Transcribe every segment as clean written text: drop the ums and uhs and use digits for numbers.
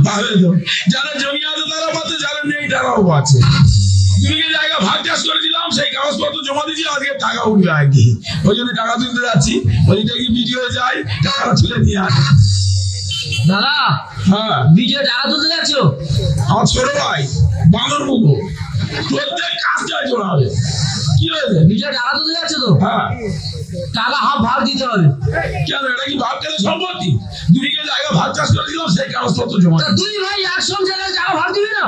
পাবে তো, যারা জমি আছে তারা পাচ্ছে, যারা নেই তারাও পাচ্ছে। দুদিকে জায়গা ভাগ চাষ করেছিলাম, সেই কাগজপত্র জমা দিয়েছি, আজকে টাকা উঠবে আর কি, ওই জন্য টাকা তুলতে যাচ্ছি। ওইটা কি ভিডিও যায়, টাকাটা তুলে নিয়ে আসে। দাদা হ্যাঁ, ভিডিও টাকা তুলতে যাচ্ছ? আমার ছোট ভাই বাঁদর মুখো প্রত্যেক কাজটাই জোড়াবে। কি হয়েছে? ভিডিও টাকা তুলতে যাচ্ছ তো? হ্যাঁ, টাকা হাফ ভাগ দিতে হবে। কেন এটা কি ভাগ কেন সম্পত্তি? দুদিকে জায়গা ভাগ চাষ করেছিলাম, সেই কাগজপত্র জমা তা দুই ভাই এক সংসারে টাকা ভাগ দিবে না?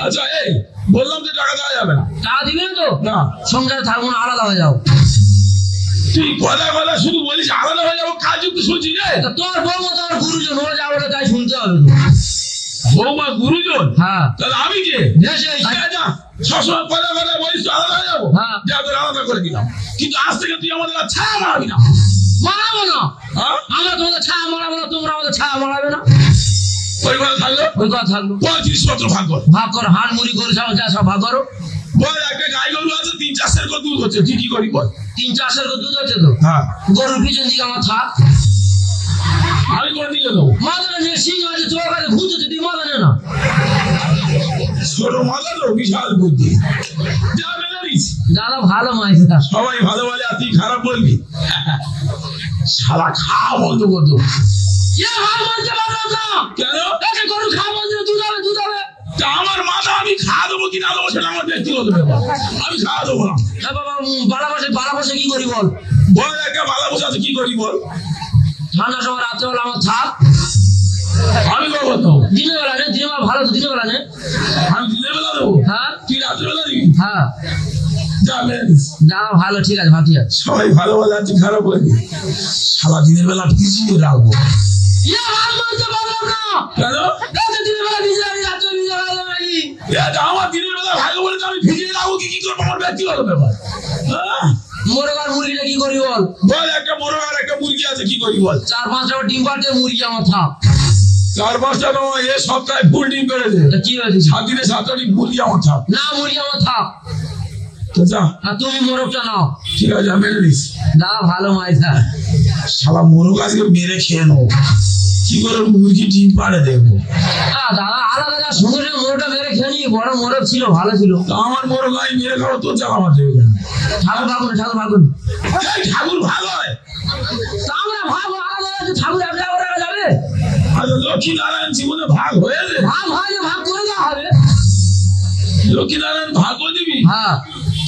আচ্ছা, এই বললাম যে টাকা দেওয়া যাবে না। টাকা দিবে না তো? না, সংসারে থাকবো না, আলাদা হয়ে যাও। তুই কথা কথা শুধু বলিস আলাদা হয়ে যাবো, কাজ যুক্ত শুনছি রে। তা তোর বৌমা তোর গুরুজন, ওরা যাবে তাই শুনতে হবে তো। বৌমা গুরুজন? হ্যাঁ। তাহলে আমি কে? এসে যা, সবসময় কথা কথা বলিস তো আলাদা হয়ে যাবো। হ্যাঁ। যা, তোর আলাদা করে দিলাম, কিন্তু আজ থেকে তুই আমাদের আর ছায়া মারাবি না। মারাবো না। হ্যাঁ, আমরা তোমাদের ছায়া মারাবো না, তোমরা আমাদের ছায়া মারাবে না। ওই কথা থাকলো। ওই কথা থাকলো। জিনিসপত্র ভাগ কর। ভাগ করো, হাড় মুড়ি করে সব যা সব ভাগ করো। বল, একটা গাই গরু আছে, 3-4 সের করে দুধ হচ্ছে, তুই কি করি বল? 3-4 সের দুধ হচ্ছে তো? হ্যাঁ, গরুর পিছন দিকে আমার থাক। আমি করে দিকে দেবো। মাদানে যে সিং আছে তোর কাছে ভূত আছে, তুই মাদানে না। ছোট মাথা তো, বিশাল বুদ্ধি। যা মেনে নিস। দাদা ভালো মাইছে। সবাই ভালো বলে, আর তুই খারাপ বলবি? শালা খাওয়া বন্ধ করতো। হার মানতে পারলাম না। কেন? একে গরু খাওয়া বলছে, দুধ হবে দুধ হবে। তা আমার মাথা আমি খাওয়া দেবো কি না দেবো সেটা আমার ব্যক্তিগত ব্যাপার, আমি খাওয়া দেবো না। হ্যাঁ বাবা, বালা বসে কি করি বল? বল, একটা ভালো বসে আছে, কি করি বল? ঠান্ডার সময় রাত্রেবেলা আমার থাক। আমি কখন দেবো? দিনের বেলা নে, দিনের বেলা ভালো তো, দিনের বেলা নে। আমি দিনের বেলা দেবো? হ্যাঁ তুই রাত্রে বেলা দিবি? হ্যাঁ। যা মেনে নিস। দাদা ভালো, ঠিক আছে, ভালো ঠিক আছে। সবাই ভালো বলে, আর তুই খারাপ বলবি? সারা দিনের বেলা ভিজিয়ে রাখবো। হার মানতে পারলাম না। কেন? দিনের বেলা ভিজে রাখি, রাত্রে ভিজে রাখলাম নাকি? এটা আমার দিনের বেলা ভালো বলে তো আমি ভিজিয়ে রাখবো, কি করবো আমার ব্যক্তিগত ব্যাপার। হ্যাঁ? মোরগ আর মুরগিটা কি করি বল? বল, একটা মোরগ আর একটা মুরগি আছে, কি করি বল? 4-5টা ডিম পাড়তে, মুরগি আমার থাক। 4-5টা নয়, এ সপ্তাহে ফুল ডিম করেছে। তা কি হয়েছে? 7 দিনে 7টা ডিম, মুরগি আমার থাক। না, মুরগি আমার থাক। তো যা, আর তুমি মোরগটা নাও। ঠিক আছে, মেনে নিস। দাদা ভালো মাইছা। শালা মোরগ আজকে মেরে খেয়ে নেবো, কি করে মুরগি ডিম পাড়ে দেখবো। দাদা আলাদা যা সঙ্গে সঙ্গে মোরগটা মেরে খেয়ে নি, বড় মোরগ ছিল, ভালো ছিল। তা আমার মোরগ আমি মেরে খাবো, তোর জ্বালা আমার দেবে কেন? ঠাকুর ভাগুন, ঠাকুর ভাগুন। এই ঠাকুর ভাগ হয়? তা আমরা ভাগ আলাদা আছে, ঠাকুর এক জায়গায় ওরা যাবে। আচ্ছা, লক্ষ্মী নারায়ণ জীবনে ভাগ হয়েছে? ভাগ হয় না, ভাগ করে দেওয়া হবে। লক্ষ্মী নারায়ণ ভাগ করে দিবি? হ্যাঁ,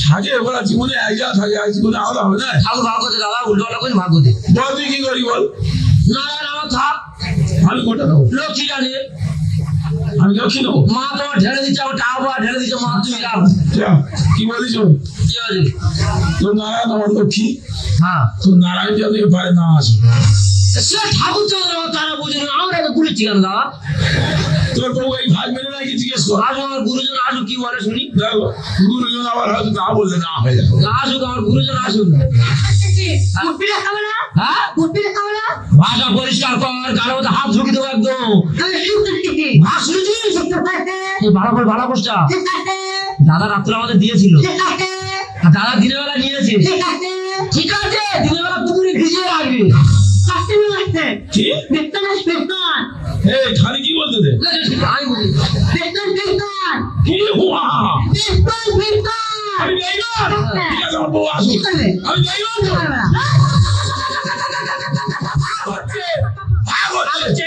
থাকে, ওরা জীবনে এক জায়গা থাকে, এক জীবনে আলাদা হবে না। ঠাকুর ভাগ করতে দাদা উল্টো পাল্টা করে ভাগ করতে। বল, তুই কি করি বল? নারায়ণ আমার থাক, আমি কোনটা নেবো? লক্ষ্মী জানে। আমি লক্ষ্মী নেবো। মা তোমার ঢেলে দিচ্ছে, আমার টাকা পা ঢেলে দিচ্ছে, মা তুমি রাখ। যা, কি বলিস? কি আছে? তোর নারায়ণ আমার লক্ষ্মী, হ্যাঁ, তোর নারায়ণ যাতে পারে না আসে। সে ঠাকুর চন্দ্র তারা বুঝে না, আমরা তো বলেছি কেন দাদা? তোর বউ এই ভাগ মেনে নাকি জিজ্ঞেস কর। আসুক আমার গুরুজন, আসুক, কি বলে শুনি। দেখো, গুরুজন আবার হয়তো না বললে না হয়ে যাবে। আসুক আমার গুরুজন, আসুক। হ্যাঁ, ভাষা পরিষ্কার কর, গালের মধ্যে হাত ঢুকে দেবো একদম। ভাত শুনেছিস? এই ভালো পোস্টটা দাদা রাত্রে আমাদের দিয়েছিল, আর দাদা দিনের বেলা নিয়েছে। ঠিক আছে, দিনের বেলা পুকুরে ভিজিয়ে রাখবে। কি? এই খালি কি বলতে দে? আমি বলি কি হুয়া? আমি যাই না। ঠিক আছে, আমার বউ আসুক, আমি যাই না। ভাগ হচ্ছে।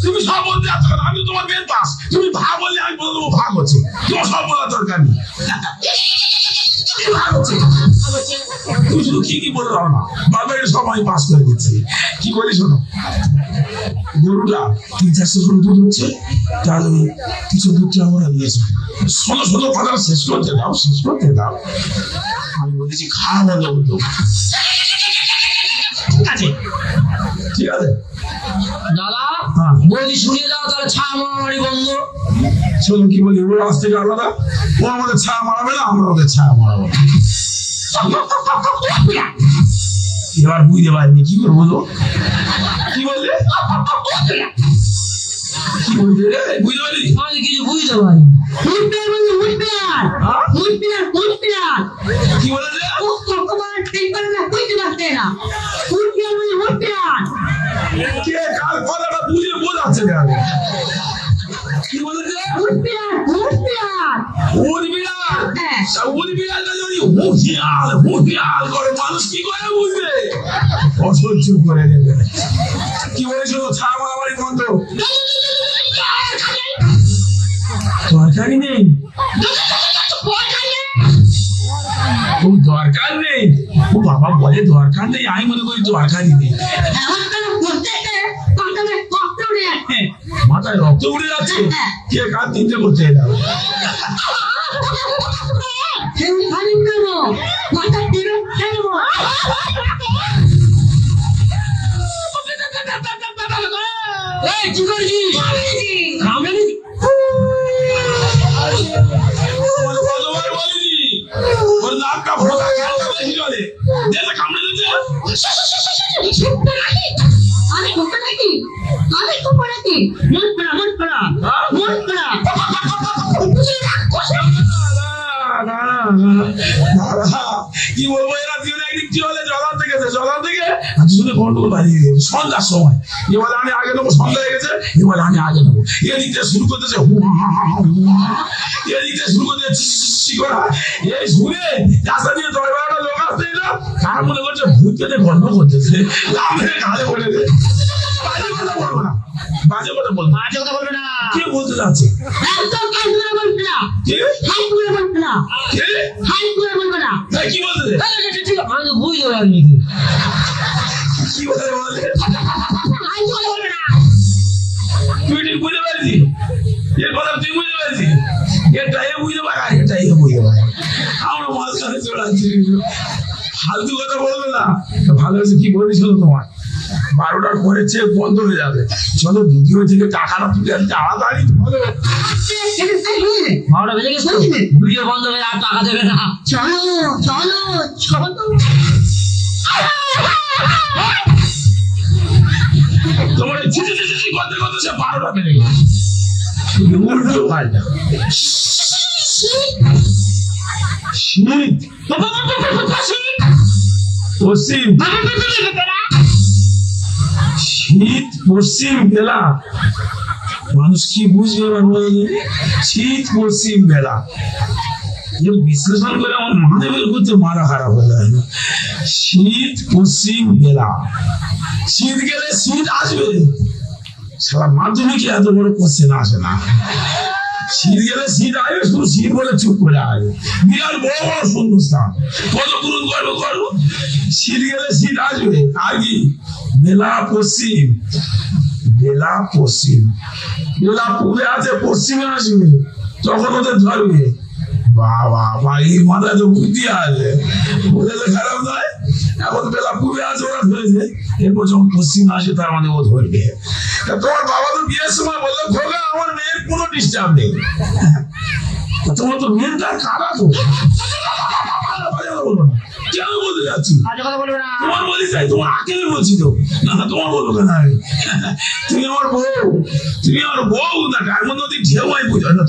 তুমি সব বলতে যাচ্ছ কেন? আমি তো তোমার মেন পাস, তুমি ভাগ বললে আমি বলে দেবো ভাগ হচ্ছে। তোমার সব বলার দরকার নেই। ভাগ হচ্ছে। তুমি শুধু কি বলে দাও না, বারবার সব আমি পাস করে দিচ্ছি। কি করি শোনো, গরুটা 3-4 করে দুধ হচ্ছে, তার কিছু দুধটা আমরা দিয়েছি। শোনো কথাটা শেষ করতে দাও। আমি বলেছি খাওয়া বন্ধ করতো। ঠিক আছে দাদা, হ্যাঁ। বৌদি শুনিয়ে দাও, তাহলে ছায়া মারামারি বন্ধ। শোনো, কি বলি, ওর আজ থেকে আলাদা। ও আমাদের ছায়া মারাবে না, আমরা ওদের ছায়া মারাবো। এবার বুঝতে পারিনি কি করবো তো। কি বললে? কি বলতে রে? বুঝতে পারি? আমি কিছু বুঝতে পারি। কি বলেছে? কে কার কথাটা বুঝে বোঝাচ্ছে? চলে যাবে। কি বলেছে? উদ বিড়াল। তা উদ বিড়ালটা যদি হুঁশিয়াল করে মানুষ কি করে বুঝবে? অসহ্য করে দেবে। কি বলেছো? ছাড় মারামারি বন্ধ। তরকারি নেই, ও দরকার নেই। ও বাবা বলে দরকার নেই, আমি মনে করি দরকারই নেই। মাথায় রক্ত উঠে যাচ্ছে, কে কার তিনটে করতে যাবে? কি করছিস? কামড়ালি? কতবার বলিনি ওর নাক কাপড় কানটা বেশি করে যেটা কামড়ে দিতে। কি বলবো, এরা জীবনে একদিন কি হলে জলার থেকে শুনে গন্ডগোল বাড়িয়ে দিয়েছে সন্ধ্যার সময়। এবার আমি আগে নেবো, সন্ধ্যা হয়ে গেছে, এবার আমি আগে নেবো। এদিকটা শুরু করতেছে এদিকটা শুরু করতেছে করা। এই শুনে রাস্তা দিয়ে 10-12টা লোক আসতে এলো, তার মনে করছে ভূত পেতে গল্প করতেছে, কালে বলেছে। বাজে কথা বলবো না, বাজে কথা বলবো, বাজে কথা বলবে না। কে বলতে যাচ্ছে? কি বলতে? আমি তো বুঝতে পারিনি। কি বলে বলে? তুই ঠিক বুঝতে পারছি? এর কথা তুই বুঝতে পারছি? এটা এ বুঝতে পারে, এটা এ বুঝতে পারে। আমরা মাঝখানে চড়াচ্ছি, ফালতু কথা বলবে না। ভালো হয়েছে, কি বলেছিল তোমার 12টার পরে চেক বন্ধ হয়ে যাবে। চলো ভিডিও থেকে টাকাটা তুলে তাড়াতাড়ি ভালো। 12টা বেজে গেছে, ভিডিও বন্ধ হয়ে আর টাকা দেবে না। তোমার ছিটি করতে করতে সে 12টা বেজে গেছে। উল্টো পাল্টা শীত পশ্চিম, শীত পশ্চিম বেলা। মানুষ কি বুঝবে এবার বলে? শীত পশ্চিম বেলা বিশ্লেষণ করে আমার মানে বের করতে মারা খারাপ হয়ে যায়। শীত পশ্চিম বেলা, শীত গেলে শীত আসবে। সারা মাধ্যমিকে এত বড় কোশ্চেন আসে না। শীত গেলে শীত আসবে, শুধু শীত বলে চুপ করে আসবে। বিরাট বড় বড় শূন্যস্থান, কত পূরণ করবো। শীত গেলে শীত আসবে। আর কি? বেলা পশ্চিম, বেলা পশ্চিম, বেলা পূবে আছে, পশ্চিমে আসবে, তখন ওদের ধরবে। বাবা এই মাথায় তো বুদ্ধি আছে, বলে তো খারাপ নয়। এখন বেলা পূবে আছে, ওরা ধরেছে, এরপর যখন পশ্চিমে আসে তার মানে ও ধরবে। তোমার বাবা তো বিয়ের সময় বললো, খোকা আমার মেয়ের কোনো ডিস্টার্ব নেই। তোমার তো মেয়েটা খারাপ, কেন বলতে যাচ্ছি? তোমার বলি চাই, তোমার আকেলে বলছি তো। না তোমার বলবো কেন আমি? তুমি আমার বউ, তুমি আমার বউ না, কার মধ্যে ঢেউ বুঝো না।